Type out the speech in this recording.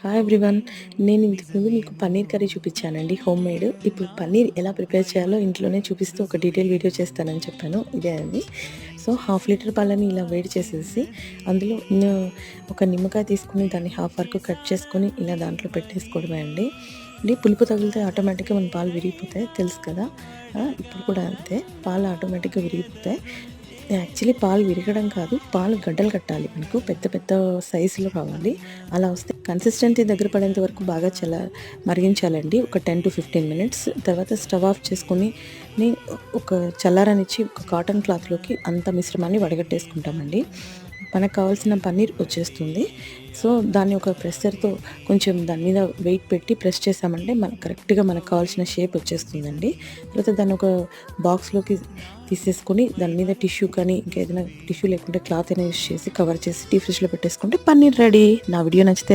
Hi everyone. నేను ఇంతకుముందు మీకు పన్నీర్ కర్రీ చూపించానండి హోమ్ మేడ్. ఇప్పుడు పన్నీర్ ఎలా ప్రిపేర్ చేయాలో ఇంట్లోనే చూపిస్తూ ఒక డీటెయిల్ వీడియో చేస్తానని చెప్పాను. ఇదే అండి. సో హాఫ్ లీటర్ పాలని ఇలా వేడి చేసేసి అందులో ఒక నిమ్మకాయ తీసుకుని దాన్ని హాఫ్ వరకు కట్ చేసుకొని ఇలా దాంట్లో పెట్టేసుకోవడమే అండి. పులుపు తగిలితే ఆటోమేటిక్గా మన పాలు విరిగిపోతాయి, తెలుసు కదా. ఇప్పుడు కూడా అంతే, పాలు ఆటోమేటిక్గా విరిగిపోతాయి. యాక్చువల్లీ పాలు విరగడం కాదు, పాలు గడ్డలు కట్టాలి, మనకు పెద్ద పెద్ద సైజులో కావాలి. అలా వస్తే కన్సిస్టెన్సీ దగ్గర పడేంత వరకు బాగా మరిగించాలండి, ఒక 10 to 15 minutes. తర్వాత స్టవ్ ఆఫ్ చేసుకొని ఒక చల్లారనిచ్చి ఒక కాటన్ క్లాత్లోకి అంత మిశ్రమాన్ని వడగట్టేసుకుంటామండి. మనకు కావాల్సిన పన్నీర్ వచ్చేస్తుంది. సో దాన్ని ఒక ప్రెషర్తో కొంచెం దాని మీద వెయిట్ పెట్టి ప్రెస్ చేసామంటే కరెక్ట్గా మనకు కావాల్సిన షేప్ వచ్చేస్తుందండి. తర్వాత దాన్ని ఒక బాక్స్లోకి తీసేసుకొని దాని మీద టిష్యూ కానీ ఇంకేదైనా టిష్యూ లేకుంటే క్లాత్ అయినా యూస్ చేసి కవర్ చేసి డీప్ ఫ్రిడ్జ్లో పెట్టేసుకుంటే పన్నీర్ రెడీ. నా వీడియో నచ్చితే